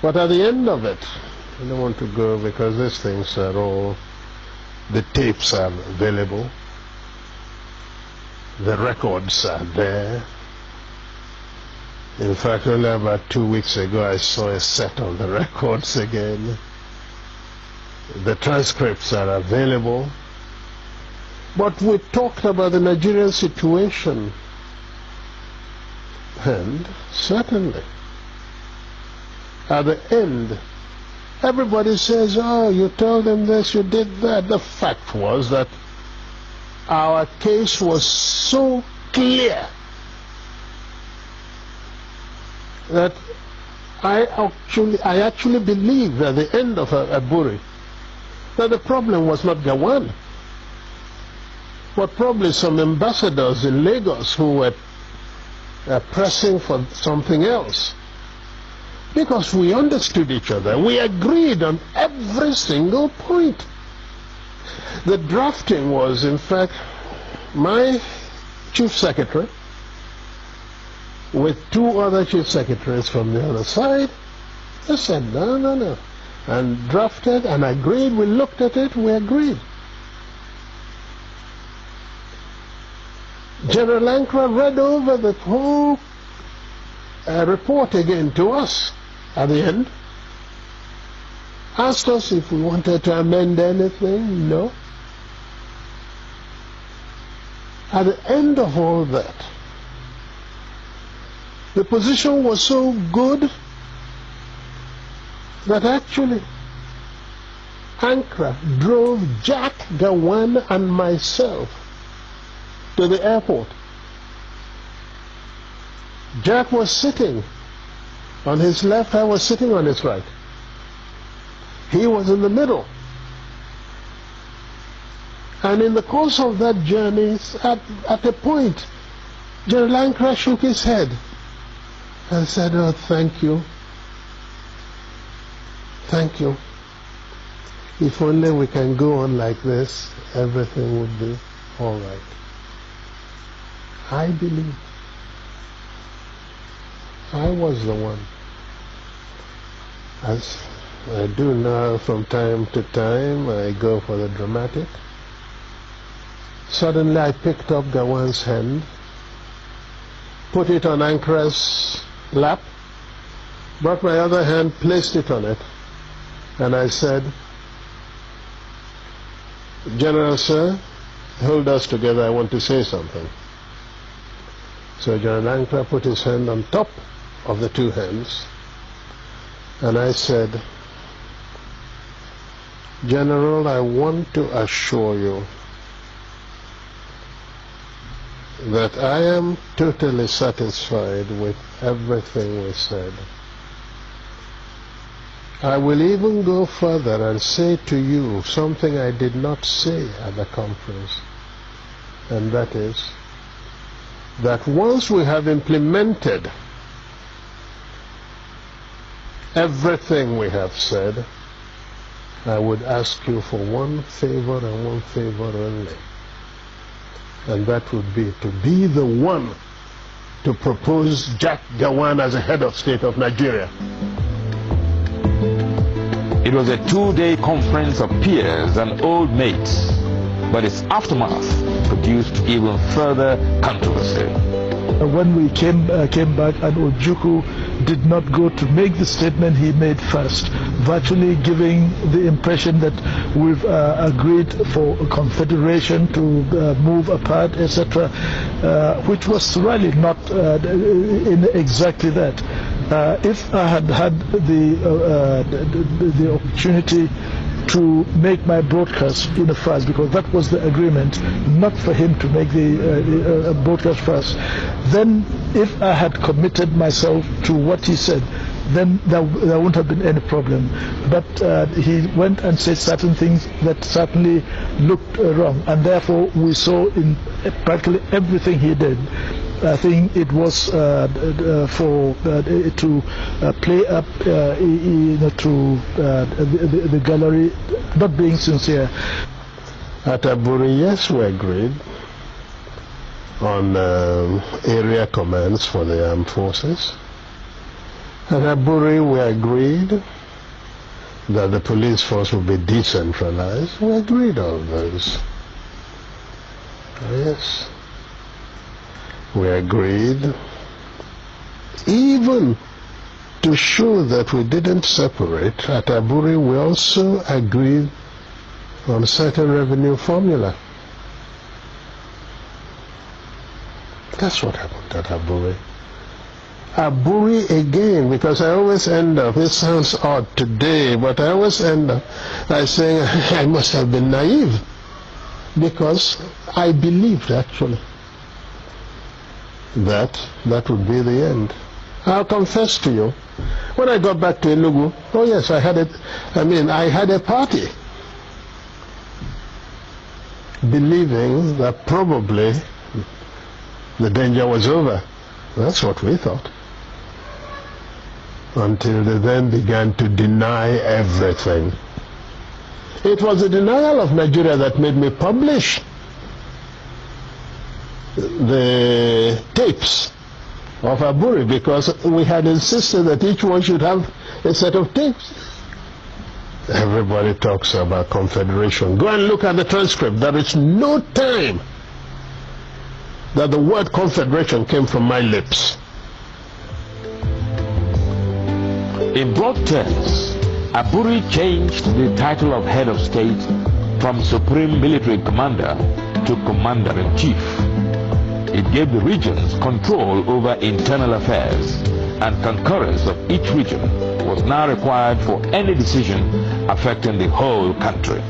But at the end of it, I don't want to go because these things are all, the tapes are available, the records are there. In fact, only about 2 weeks ago I saw a set of the records again. The transcripts are available. But we talked about the Nigerian situation, and certainly at the end everybody says, oh, you told them this, you did that. The fact was that our case was so clear that I actually believe at the end of ABURI that the problem was not Gowon, but probably some ambassadors in Lagos who were pressing for something else. Because we understood each other. We agreed on every single point. The drafting was, in fact, my chief secretary with 2 other chief secretaries from the other side. They said, no. And drafted and agreed. We looked at it, we agreed. General Ankara read over the whole report again to us at the end. Asked us if we wanted to amend anything. No. At the end of all that, the position was so good that actually Ankara drove Jack, Gowon and myself to the airport. Jack was sitting on his left, I was sitting on his right. He was in the middle. And in the course of that journey, at a point, General Ankara shook his head and said, oh, thank you. Thank you. If only we can go on like this, everything would be all right. I believe I was the one. As I do now from time to time, I go for the dramatic. Suddenly I picked up Gowon's hand, put it on Ankara's lap, brought my other hand, placed it on it, and I said, General Sir, hold us together, I want to say something. So General Ankara put his hand on top of the 2 hands, and I said, General, I want to assure you that I am totally satisfied with everything we said. I will even go further and say to you something I did not say at the conference, and that is that once we have implemented everything we have said, I would ask you for one favor and one favor only, and that would be to be the one to propose Jack Gowon as a head of state of Nigeria. It was a 2-day conference of peers and old mates, but its aftermath produced even further controversy. When we came back and Ojukwu did not go to make the statement he made first, virtually giving the impression that we've agreed for a confederation to move apart, etc., which was really not in exactly that. If I had had the opportunity to make my broadcast in the first, because that was the agreement, not for him to make the broadcast first, then if I had committed myself to what he said, then there wouldn't have been any problem. But he went and said certain things that certainly looked wrong, and therefore we saw in practically everything he did, I think it was for to play up to the gallery, not being sincere. At ABURI, yes, we agreed on area commands for the armed forces, At ABURI, we agreed that the police force would be decentralized. We agreed on those. Yes. We agreed even to show that we didn't separate. At ABURI, we also agreed on certain revenue formula. That's what happened at ABURI. ABURI again, because I always end up, it sounds odd today, but I always end up by saying I must have been naive, because I believed actually that would be the end. I'll confess to you, when I got back to Enugu, oh yes, I had a party, believing that probably the danger was over. That's what we thought. Until they then began to deny everything. It was the denial of Nigeria that made me publish the tapes of ABURI, because we had insisted that each one should have a set of tapes. Everybody talks about confederation. Go and look at the transcript. There is no time that the word confederation came from my lips. In broad terms, ABURI changed the title of head of state from Supreme Military Commander to Commander-in-Chief. It gave the regions control over internal affairs, and concurrence of each region was now required for any decision affecting the whole country.